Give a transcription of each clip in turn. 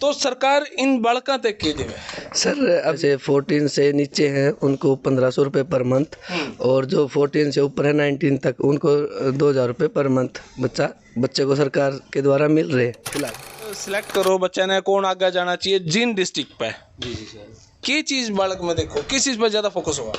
तो सरकार इन बालका तक के देवे सर अब से 14 से नीचे हैं उनको 1500 रुपये पर मंथ, और जो 14 से ऊपर है 19 तक उनको 2000 रुपये पर मंथ बच्चे को सरकार के द्वारा मिल रहे फिलहाल। सिलेक्ट करो बच्चा ने कौन आगे जाना चाहिए जिन डिस्ट्रिक्ट पे। जी जी सर। की चीज़ बालक में देखो, किस चीज़ पर ज़्यादा फोकस होगा?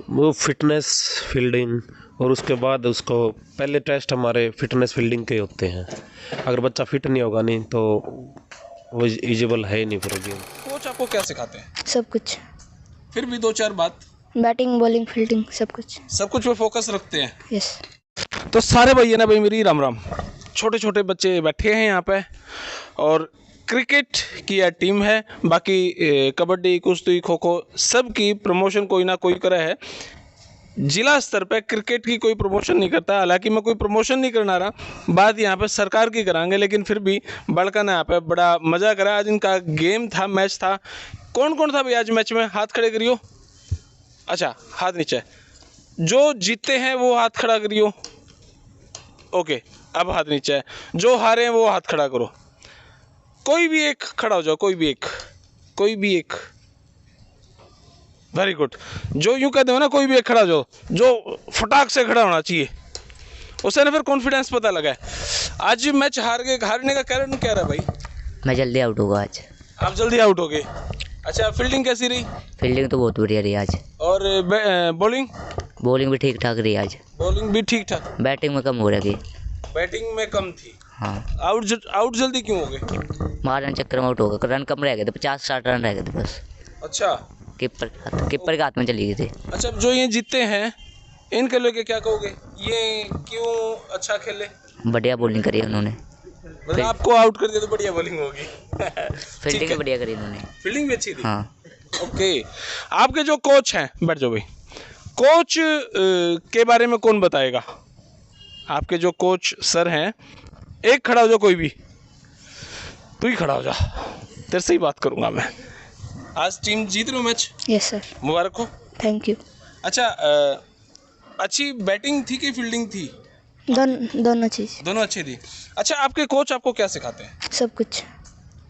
वो फिटनेस फील्डिंग, और उसके बाद उसको पहले टेस्ट हमारे फिटनेस फील्डिंग के होते हैं। अगर बच्चा फिट नहीं होगा नहीं तो वो एलिजिबल है ही नहीं फिर गेम। कोच आपको क्या सिखाते हैं? सब कुछ। फिर भी 2-4 बात। बैटिंग बॉलिंग फील्डिंग सब कुछ पे फोकस रखते हैं। यस। तो सारे भैया ना भाई मेरी राम राम। छोटे छोटे बच्चे बैठे हैं यहाँ पे और क्रिकेट की यह टीम है, बाकी कबड्डी कुश्ती खो खो सब की प्रमोशन कोई ना कोई करे है। जिला स्तर पे क्रिकेट की कोई प्रमोशन नहीं करता, हालांकि मैं कोई प्रमोशन नहीं करना रहा, बात यहाँ पे सरकार की कराएंगे, लेकिन फिर भी बड़का ने यहाँ पे बड़ा मज़ा करा। आज इनका गेम था, मैच था। कौन कौन था भाई आज मैच में? हाथ खड़े करियो। अच्छा हाथ नीचे। जो जीते हैं वो हाथ खड़ा करियो। ओके अब हाथ नीचे है। जो हारे हैं वो हाथ खड़ा करो। कोई भी एक खड़ा हो जाओ, कोई भी एक। Very good. जो यूं कहते हो ना कोई भी एक खड़ा हो जाओ, जो फटाक से खड़ा होना चाहिए, उससे ना फिर कॉन्फिडेंस पता लगा है। आज मैच हारने का कारण क्या रहा भाई? मैं जल्दी आउट होगा आज। आप जल्दी आउट हो गए। अच्छा फील्डिंग कैसी रही? फील्डिंग तो बहुत बढ़िया रही आज। और बॉलिंग? बॉलिंग भी ठीक ठाक रही आज। बॉलिंग भी ठीक ठाक। बैटिंग में कम हो रही। बैटिंग में कम थी। हाँ। आउट जल्दी क्यों हो गए? मारने चक्कर में आउट हो गए। रन कम रह गए थे, 50-60 रन रह गए थे बस। अच्छा। कीपर के हाथ में चली गई थी। अच्छा जो ये जीते हैं इनके लोग क्या कहोगे? ये क्यों अच्छा खेले? बढ़िया बॉलिंग करी उन्होंने। मतलब आपको आउट कर दिया तो बढ़िया बॉलिंग होगी। फील्डिंग बढ़िया करी उन्होंने। फील्डिंग भी अच्छी थी। हाँ। ओके। आपके जो कोच हैं, बैठ जाओ भाई। कोच के बारे में कौन बताएगा? आपके जो कोच सर हैं, एक खड़ा हो जाओ, कोई भी तू ही खड़ा हो जा, तेरे से ही बात करूंगा मैं। आज टीम जीत रही हो मैच? Yes sir. मुबारक हो। Thank you. अच्छा अच्छी बैटिंग थी कि फील्डिंग थी? दोनों चीज़। दोनों अच्छी थी। अच्छा आपके कोच आपको क्या सिखाते हैं? सब कुछ।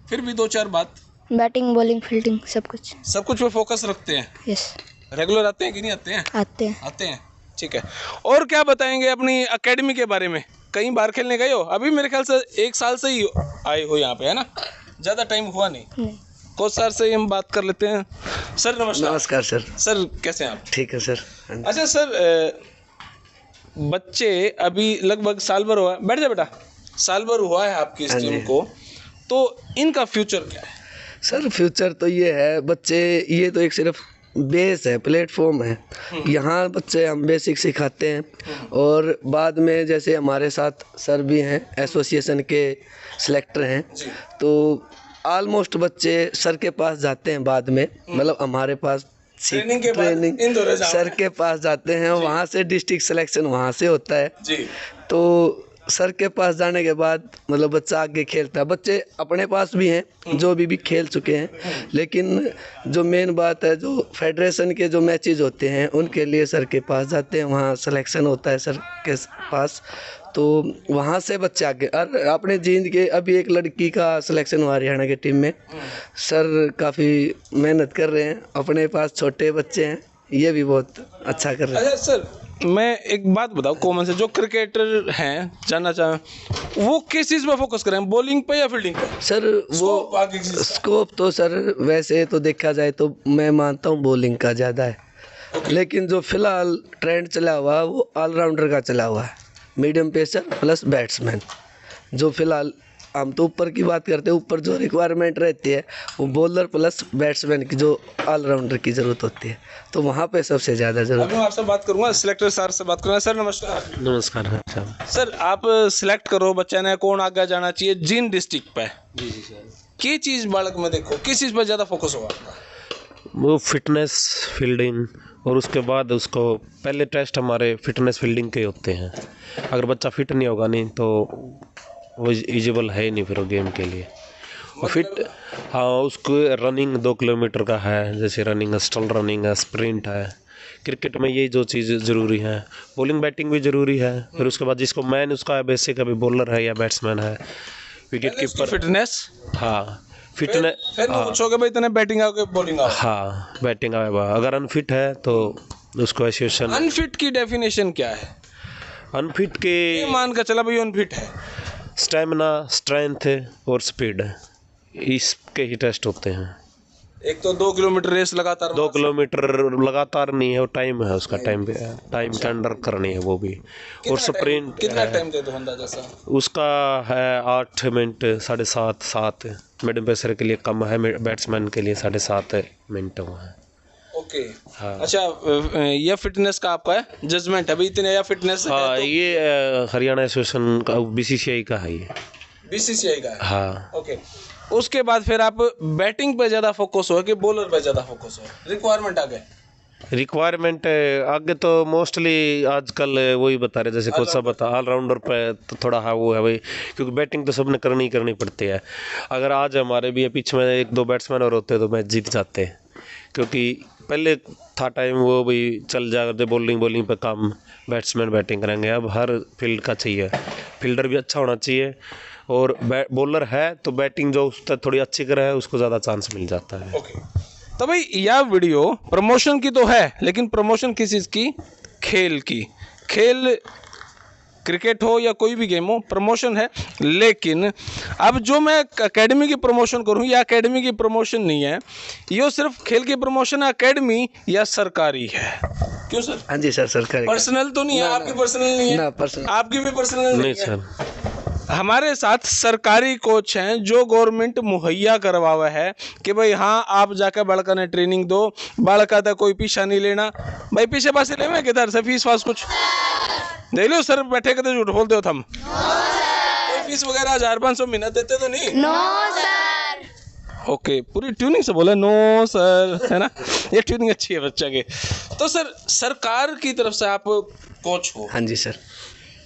फिर भी 2-4 बात। बैटिंग बॉलिंग फील्डिंग सब कुछ पे फोकस रखते हैं। यस। रेगुलर आते हैं कि नहीं आते हैं? आते हैं। ठीक है। और क्या बताएंगे अपनी एकेडमी के बारे में? कहीं बाहर खेलने गए हो? अभी मेरे ख्याल से 1 साल से ही आए हो यहाँ पे, है ना? ज़्यादा टाइम हुआ नहीं। कोच सर से हम बात कर लेते हैं। सर नमस्कार। नमस्कार सर। सर कैसे हैं आप? ठीक है सर। अच्छा सर, बच्चे अभी लगभग साल भर हुआ है, बैठ जा बेटा, साल भर हुआ है आपकी इस टीम को, तो इनका फ्यूचर क्या है? सर फ्यूचर तो ये है, बच्चे ये तो एक सिर्फ बेस है, प्लेटफॉर्म है। यहाँ बच्चे हम बेसिक सिखाते हैं और बाद में जैसे हमारे साथ सर भी हैं, एसोसिएशन के सिलेक्टर हैं, तो ऑलमोस्ट बच्चे सर के पास जाते हैं बाद में, मतलब हमारे पास ट्रेनिंग सर के पास जाते हैं, वहाँ से डिस्ट्रिक्ट सिलेक्शन वहाँ से होता है जी। तो सर के पास जाने के बाद मतलब बच्चा आगे खेलता है। बच्चे अपने पास भी हैं जो भी खेल चुके हैं, लेकिन जो मेन बात है, जो फेडरेशन के जो मैचेस होते हैं उनके लिए सर के पास जाते हैं, वहाँ सिलेक्शन होता है सर के पास, तो वहाँ से बच्चे आगे। और अपने जींद के अभी एक लड़की का सिलेक्शन हुआ हरियाणा की टीम में। सर काफ़ी मेहनत कर रहे हैं, अपने पास छोटे बच्चे हैं, ये भी बहुत अच्छा कर रहे हैं। अच्छा सर, मैं एक बात बताऊँ कॉमन से, जो क्रिकेटर हैं जानना चाहें वो किस चीज़ पर फोकस करें, बॉलिंग पे या फील्डिंग पे? सर वो स्कोप तो सर वैसे तो देखा जाए तो मैं मानता हूँ बॉलिंग का ज़्यादा है, लेकिन जो फिलहाल ट्रेंड चला हुआ है वो ऑलराउंडर का चला हुआ है, मीडियम पेसर प्लस बैट्समैन। जो फिलहाल हम तो ऊपर की बात करते हैं, ऊपर जो रिक्वायरमेंट रहती है वो बॉलर प्लस बैट्समैन की, जो ऑलराउंडर की ज़रूरत होती है, तो वहाँ पे सबसे ज़्यादा ज़रूरत। अभी मैं आपसे बात करूँगा, सिलेक्टर सर से बात करूँगा। सर नमस्कार। नमस्कार सर, आप सिलेक्ट करो बच्चा ने कौन आगे जाना चाहिए जिन डिस्ट्रिक्ट पे। जी जी सर। की चीज़ बालक में देखो, किस चीज़ पर ज़्यादा फोकस होगा? वो फिटनेस फील्डिंग, और उसके बाद उसको पहले टेस्ट हमारे फिटनेस फील्डिंग के होते हैं। अगर बच्चा फिट नहीं होगा नहीं तो वो एलिजिबल है ही नहीं फिर गेम के लिए। फिट हाँ, उसको रनिंग 2 किलोमीटर का है, जैसे रनिंग है, स्टल रनिंग है, स्प्रिंट है। क्रिकेट में यही जो चीज़ ज़रूरी है, बॉलिंग बैटिंग भी ज़रूरी है। फिर उसके बाद जिसको मैन उसका बेसिक अभी बॉलर है या बैट्समैन है, विकेट कीपर फिटनेस। हाँ, फिटनेस फिर मैं पूछोगे भाई तने बैटिंग आओगे बॉलिंग आओगे। हाँ बैटिंग आएगा, अगर अनफिट है तो उसको एसोसिएशन। अनफिट की डेफिनेशन क्या है? अनफिट के ये मान का चला भाई अनफिट है। स्टेमिना, स्ट्रेंथ और स्पीड, इसके ही टेस्ट होते हैं। एक तो 2 किलोमीटर रेस लगातार 2 किलोमीटर लगातार नहीं है, वो टाइम है उसका, टाइम के अंडर करनी है वो भी। और स्प्रिंट कितना टाइम दे दो अंदाजा सा? उसका है 8 मिनट, 7.5 7। मिडियम पेसर के लिए कम है, बैट्समैन के लिए 7.5 मिनट हुआ है। ओके हाँ। अच्छा, ये फिटनेस का आपका है जजमेंट है भाई इतने या फिटनेस है हाँ तो ये हरियाणा एसोसिएशन का, बीसीसीआई का है ये। बीसीसीआई का है। हाँ ओके, उसके बाद फिर आप बैटिंग पे ज़्यादा फोकस हो कि बॉलर पे ज़्यादा फोकस हो? रिक्वायरमेंट आगे रिक्वायरमेंट आगे तो मोस्टली आजकल वही बता रहे, जैसे कोच साहब बता, ऑलराउंडर पे तो थोड़ा हाँ वो है भाई, क्योंकि बैटिंग तो सबने करनी पड़ती है। अगर आज हमारे भी पीछे में 1-2 बैट्समैन और होते तो मैच जीत जाते हैं, क्योंकि पहले था टाइम वो भाई चल जाते बॉलिंग पे काम, बैट्समैन बैटिंग करेंगे। अब हर फील्ड का चाहिए, फील्डर भी अच्छा होना चाहिए, और बॉलर है तो बैटिंग जो उससे थोड़ी अच्छी करे उसको ज़्यादा चांस मिल जाता है। ओके, तो भाई यह वीडियो प्रमोशन की तो है, लेकिन प्रमोशन किस चीज़ की? खेल की। खेल क्रिकेट हो या कोई भी गेम हो, प्रमोशन है। लेकिन अब जो मैं एकेडमी की प्रमोशन करूं, या एकेडमी की प्रमोशन नहीं है, ये सिर्फ खेल की प्रमोशन है, एकेडमी या सरकारी है? क्यों सर? हाँ जी सर, सरकारी पर्सनल तो नहीं है? आपकी पर्सनल नहीं है? ना पर्सनल, आपकी भी पर्सनल नहीं है? सर, हमारे साथ सरकारी कोच हैं जो गवर्नमेंट मुहैया करवा हुआ है कि भाई हाँ आप जाकर बालका ने ट्रेनिंग दो, बालका तक कोई पीछा नहीं लेना। भाई पीछे पासे ले मैं किधर से फीस वास कुछ देख लो सर, बैठे कहते झूठ बोलते हो तुम। कोई फीस वगैरह 1500 महीना देते तो नहीं? No sir. ओके, पूरी ट्यूनिंग से बोला नो सर, है ना? ये ट्यूनिंग अच्छी है बच्चा के। तो सर सरकार की तरफ से आप कोच हो, हाँ जी सर।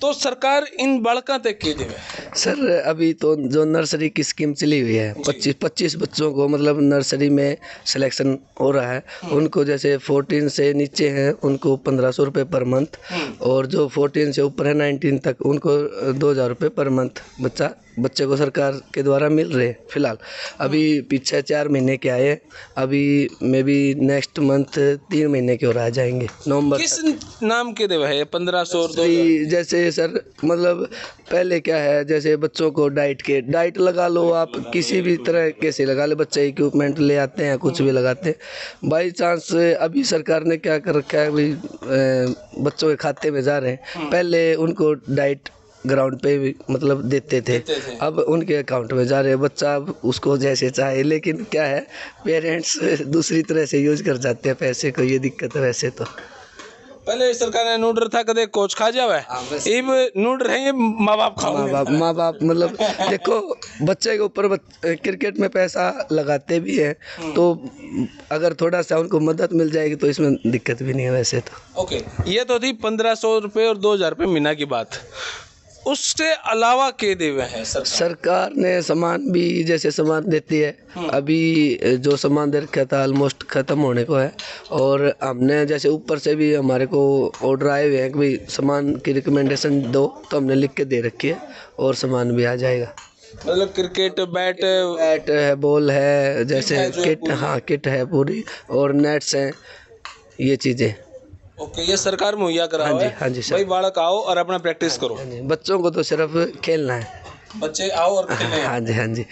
तो सरकार इन बालका तक के देवे सर अभी तो जो नर्सरी की स्कीम चली हुई है, 25 बच्चों को मतलब नर्सरी में सिलेक्शन हो रहा है। उनको जैसे 14 से नीचे हैं उनको 1500 रुपये पर मंथ, और जो 14 से ऊपर है 19 तक उनको 2000 रुपये पर मंथ बच्चे को सरकार के द्वारा मिल रहे हैं। फिलहाल अभी पीछे 4 महीने के आए, अभी मे बी नेक्स्ट मंथ 3 महीने के और आ जाएंगे नवंबर। किस नाम के देवे है 1500 और 2000? जैसे सर मतलब पहले क्या है, जैसे बच्चों को डाइट लगा लो आप, किसी भी तरह कैसे लगा ले, बच्चे इक्विपमेंट ले आते हैं, कुछ भी लगाते हैं। बाई चांस अभी सरकार ने क्या कर रखा है भाई, बच्चों के खाते में जा रहे हैं। पहले उनको डाइट ग्राउंड पे भी मतलब देते थे, अब उनके अकाउंट में जा रहे हैं। बच्चा अब उसको जैसे चाहे, लेकिन क्या है पेरेंट्स दूसरी तरह से यूज कर जाते हैं पैसे को, ये दिक्कत है। वैसे तो पहले सरकार ने नूडर था कदे कोच खा जावे, अब नूडर है ये माँ बाप खाओ। माँ बाप मतलब देखो बच्चे के ऊपर क्रिकेट में पैसा लगाते भी हैं, तो अगर थोड़ा सा उनको मदद मिल जाएगी तो इसमें दिक्कत भी नहीं है वैसे तो। ओके, ये तो थी 1500 रुपये और 2000 रुपये महीना की बात। उससे अलावा के देवे हैं सरकार ने सामान भी जैसे सामान देती है, अभी जो सामान दे रखा था ऑलमोस्ट ख़त्म होने को है, और हमने जैसे ऊपर से भी हमारे को ऑर्डर आए हुए हैं कि भाई सामान की रिकमेंडेशन दो, तो हमने लिख के दे रखी है और सामान भी आ जाएगा। मतलब क्रिकेट बैट है, बॉल है, जैसे किट, हाँ किट है पूरी, और नेट्स हैं, ये चीज़ें। ओके, ये सरकार मुहैया करा हुआ है। हाँ जी सर। भाई बालक आओ और अपना प्रैक्टिस करो। बच्चों को तो सिर्फ खेलना है, बच्चे आओ और खेलें। हाँ जी हाँ जी।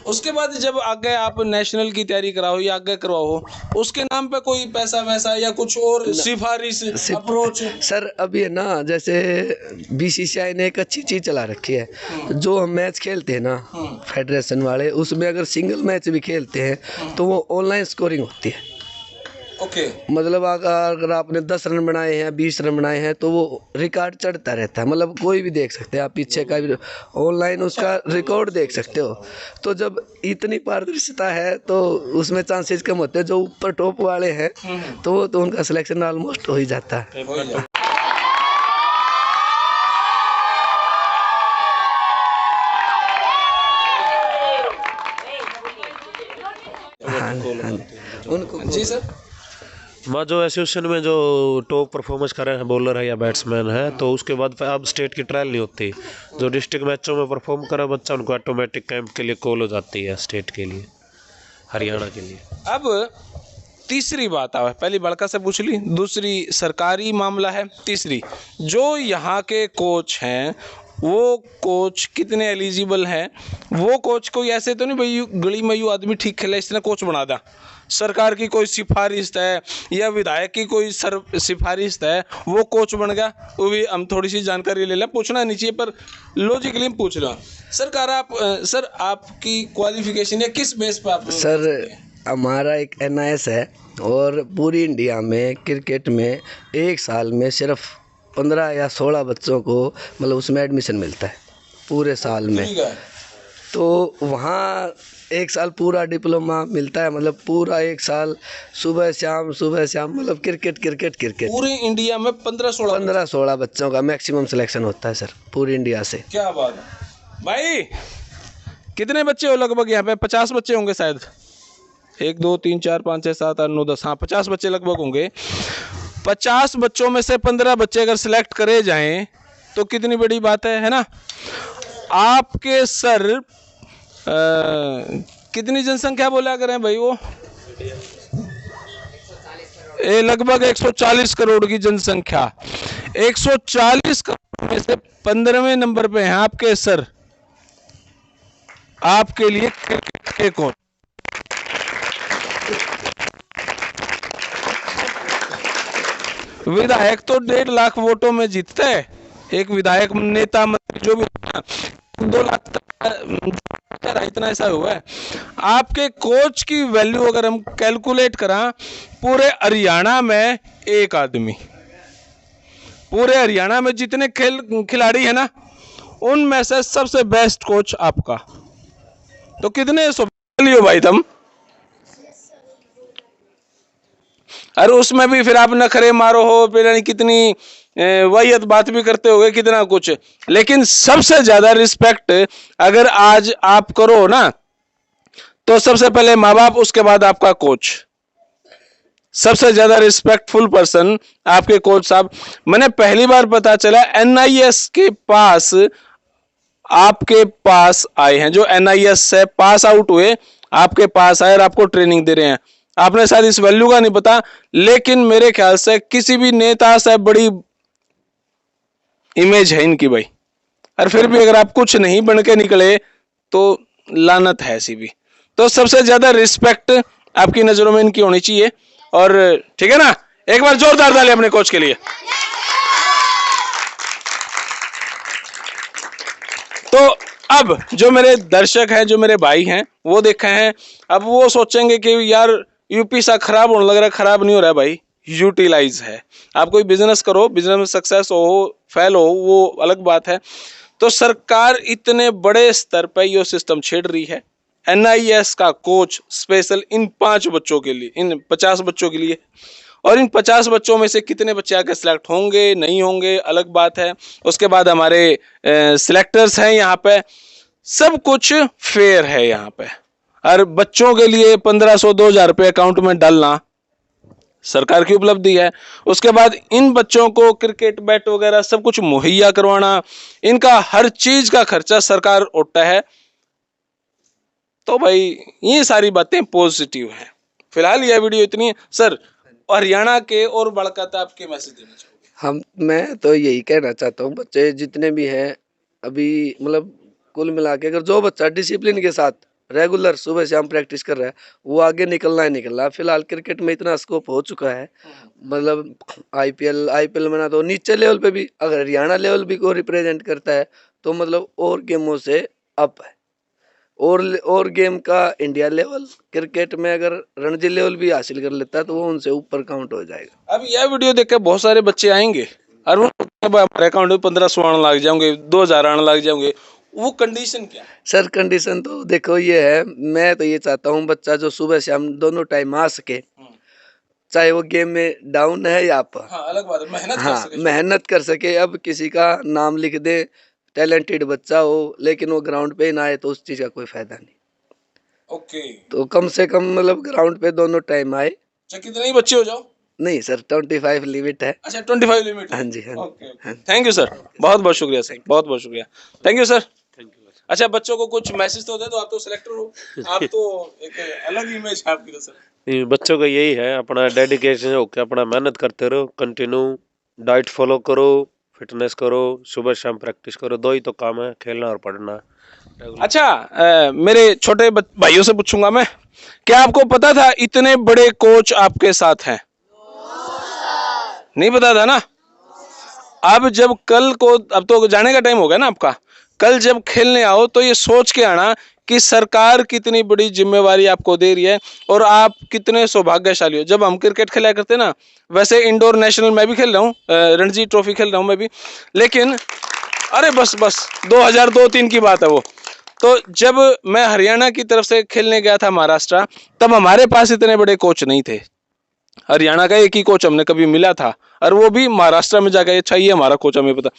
उसके बाद जब आगे आप नेशनल की तैयारी कराओ या आगे करवाओ, उसके नाम पे कोई पैसा वैसा या कुछ और सिफारिश अप्रोच? सर अभी है ना, जैसे बीसीसीआई ने एक अच्छी चीज़ चला रखी है, जो हम मैच खेलते हैं ना फेडरेशन वाले, उसमें अगर सिंगल मैच भी खेलते हैं तो वो ऑनलाइन स्कोरिंग होती है। ओके, मतलब अगर आपने 10 रन बनाए हैं, 20 रन बनाए हैं, तो वो रिकॉर्ड चढ़ता रहता है। मतलब कोई भी देख सकते हैं, आप पीछे का भी ऑनलाइन उसका रिकॉर्ड देख सकते हो। तो जब इतनी पारदर्शिता है तो उसमें चांसेस कम होते हैं। जो ऊपर टॉप वाले हैं तो उनका सिलेक्शन ऑलमोस्ट हो ही जाता है। हाँ, उनको जी सर। मैं जो एसोसिएशन में जो टॉप परफॉर्मेंस कर रहे हैं बॉलर है या बैट्समैन है, तो उसके बाद फिर अब स्टेट की ट्रायल नहीं होती। जो डिस्ट्रिक्ट मैचों में परफॉर्म करे बच्चा, उनको ऑटोमेटिक कैंप के लिए कॉल हो जाती है स्टेट के लिए, हरियाणा के लिए। अब तीसरी बात आवे, पहली बड़का से पूछ ली, दूसरी सरकारी मामला है, तीसरी जो यहाँ के कोच हैं वो कोच कितने एलिजिबल हैं। वो कोच कोई ऐसे तो नहीं भाई गली में यूँ आदमी ठीक खेला इसने कोच बना दा। सरकार की कोई सिफारिश है या विधायक की कोई सिफारिश है वो कोच बन गया। वो भी हम थोड़ी सी जानकारी ले लें, पूछना नहीं चाहिए पर लॉजिकली हम पूछ रहे हैं। सरकार आप सर आपकी क्वालिफिकेशन है किस बेस पर आप? सर हमारा एक NIS है और पूरी इंडिया में क्रिकेट में एक साल में सिर्फ 15 या 16 बच्चों को मतलब उसमें एडमिशन मिलता है पूरे साल में। तो वहाँ एक साल पूरा डिप्लोमा मिलता है, मतलब पूरा एक साल सुबह शाम मतलब क्रिकेट पूरे इंडिया में 15-16 बच्चों का मैक्सिमम सिलेक्शन होता है सर पूरी इंडिया से। क्या बात है भाई। कितने बच्चे हो लगभग यहाँ पे? 50 बच्चे होंगे शायद। 1 2 3 4 5 6 7 8 9 10, हाँ 50 बच्चे लगभग होंगे। 50 बच्चों में से 15 बच्चे अगर सिलेक्ट करे जाएं तो कितनी बड़ी बात है ना। आपके सर कितनी जनसंख्या बोला करें भाई वो? लगभग 140 करोड़ की जनसंख्या। 140 करोड़ में से 15वें नंबर पे हैं आपके सर। आपके लिए क्रिकेट के कोच। विधायक तो 1.5 लाख वोटों में जीतता है। एक विधायक नेता मंत्री जो भी 2 लाख तक इतना ऐसा हुआ है। आपके कोच की वैल्यू अगर हम कैलकुलेट करा, पूरे हरियाणा में एक आदमी, पूरे हरियाणा में जितने खिलाड़ी है ना उनमें से सबसे बेस्ट कोच आपका। तो कितने सौभाग्यशाली हो भाई तुम। अरे उसमें भी फिर आप नखरे मारो हो, फिर कितनी वाहियत बात भी करते होगे कितना कुछ, लेकिन सबसे ज्यादा रिस्पेक्ट अगर आज आप करो ना तो सबसे पहले माँ बाप, उसके बाद आपका कोच। सबसे ज्यादा रिस्पेक्टफुल पर्सन आपके कोच साहब। मैंने पहली बार पता चला NIS के पास आपके पास आए हैं, जो NIS से पास आउट हुए आपके पास आए और आपको ट्रेनिंग दे रहे हैं। आपने शायद इस वैल्यू का नहीं पता, लेकिन मेरे ख्याल से किसी भी नेता से बड़ी इमेज है इनकी भाई। और फिर भी अगर आप कुछ नहीं बन के निकले तो लानत है ऐसी भी। तो सबसे ज्यादा रिस्पेक्ट आपकी नजरों में इनकी होनी चाहिए। और ठीक है ना, एक बार जोरदार ताली अपने कोच के लिए। तो अब जो मेरे दर्शक हैं, जो मेरे भाई हैं, वो देखे हैं, अब वो सोचेंगे कि यार यूपी सा खराब होने लग रहा है। खराब नहीं हो रहा है भाई, यूटिलाइज है। आप कोई बिजनेस करो, बिजनेस में सक्सेस हो फेल हो वो अलग बात है। तो सरकार इतने बड़े स्तर पर ये सिस्टम छेड़ रही है। NIS का कोच स्पेशल इन 5 बच्चों के लिए, इन 50 बच्चों के लिए। और इन 50 बच्चों में से कितने बच्चे आके सिलेक्ट होंगे नहीं होंगे अलग बात है। उसके बाद हमारे सिलेक्टर्स हैं यहाँ पे, सब कुछ फेयर है यहाँ पे। और बच्चों के लिए 1500-2000 रुपये अकाउंट में डालना सरकार की उपलब्धि है। उसके बाद इन बच्चों को क्रिकेट बैट वगैरह सब कुछ मुहैया करवाना, इनका हर चीज का खर्चा सरकार उठाता है। तो भाई ये सारी बातें पॉजिटिव हैं। फिलहाल यह वीडियो इतनी है। सर हरियाणा के और बड़काता आपके मैसेज देना चाहोगे? मैं तो यही कहना चाहता हूँ, बच्चे जितने भी हैं अभी मतलब कुल मिला के अगर जो बच्चा डिसिप्लिन के साथ रेगुलर सुबह शाम प्रैक्टिस कर रहा है वो आगे निकलना ही निकलना है। फिलहाल क्रिकेट में इतना स्कोप हो चुका है, मतलब IPL में ना तो नीचे लेवल पे भी अगर हरियाणा लेवल भी को रिप्रेजेंट करता है तो मतलब और गेमों से अप है। और गेम का इंडिया लेवल क्रिकेट में अगर रणजी लेवल भी हासिल कर लेता है तो वो उनसे ऊपर काउंट हो जाएगा। अब यह वीडियो देख के बहुत सारे बच्चे आएंगे और वो हमारे अकाउंट में 1500 आने लग जाएंगे, 2000 आने लग जाएंगे। वो कंडीशन क्या है सर? कंडीशन तो देखो ये है, मैं तो ये चाहता हूँ बच्चा जो सुबह शाम दोनों टाइम आ सके, चाहे वो गेम में डाउन है या अप। हाँ, अलग बात है, मेहनत कर सके। मेहनत कर सके। अब किसी का नाम लिख दे, टैलेंटेड बच्चा हो, लेकिन वो ग्राउंड पे ना आए तो उस चीज का कोई फायदा नहीं। ओके, तो कम से कम मतलब ग्राउंड पे दोनों टाइम आए, चाहे कितने ही बच्चे हो जाओ। नहीं सर, 25 लिमिट है। अच्छा 25 लिमिट। हाँ जी, हाँ ओके, थैंक यू सर, बहुत बहुत शुक्रिया सर, बहुत बहुत शुक्रिया, थैंक यू सर। अच्छा, बच्चों को कुछ मैसेज तो दे दो, आप तो सिलेक्टर हो, आप तो एक अलग इमेज है आपकी तो सर। ये बच्चों का यही है, अपना डेडिकेशन होकर अपना मेहनत करते रहो, कंटिन्यू डाइट फॉलो करो, फिटनेस करो, सुबह शाम प्रैक्टिस करो, दो ही तो काम है, खेलना और पढ़ना। अच्छा, मेरे छोटे भाइयों से पूछूंगा मैं, क्या आपको पता था इतने बड़े कोच आपके साथ हैं? नहीं पता था ना। अब जब कल को, अब तो जाने का टाइम हो गया ना आपका, कल जब खेलने आओ तो ये सोच के आना कि सरकार कितनी बड़ी जिम्मेवारी आपको दे रही है और आप कितने सौभाग्यशाली हो। जब हम क्रिकेट खेला करते ना, वैसे इंडोर नेशनल मैं भी खेल रहा हूँ, रणजी ट्रॉफी खेल रहा हूँ मैं भी, लेकिन अरे बस 2002-3 की बात है वो। तो जब मैं हरियाणा की तरफ से खेलने गया था महाराष्ट्र, तब हमारे पास इतने बड़े कोच नहीं थे। हरियाणा का एक ही कोच हमने कभी मिला था, और वो भी महाराष्ट्र में जाकर, अच्छा ये हमारा कोच हमें पता,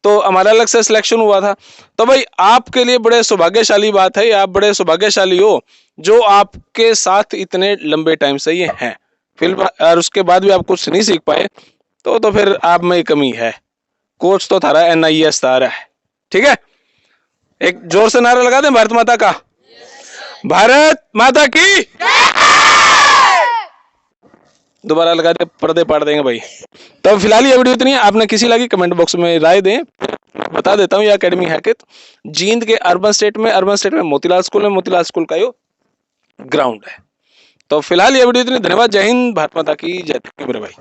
तो हमारा अलग से सिलेक्शन हुआ था। तो भाई आपके लिए बड़े सौभाग्यशाली बात है, आप बड़े सौभाग्यशाली हो जो आपके साथ इतने लंबे टाइम से ये हैं। फिर और उसके बाद भी आप कुछ नहीं सीख पाए, तो फिर आप में कमी है। कोच तो थारा NIS तारा है, ठीक है। एक जोर से नारा लगा दें, भारत माता का, भारत माता की, दोबारा लगा दे, पर्दे पाड़ देंगे भाई। तो फिलहाल ये वीडियो इतनी है, आपने किसी लगी कमेंट बॉक्स में राय दें, बता देता हूँ ये एकेडमी है कि जींद के अर्बन स्टेट में मोतीलाल स्कूल का यो ग्राउंड है। तो फिलहाल ये वीडियो इतनी, धन्यवाद, जय हिंद, भारत माता की जय, मेरे भाई।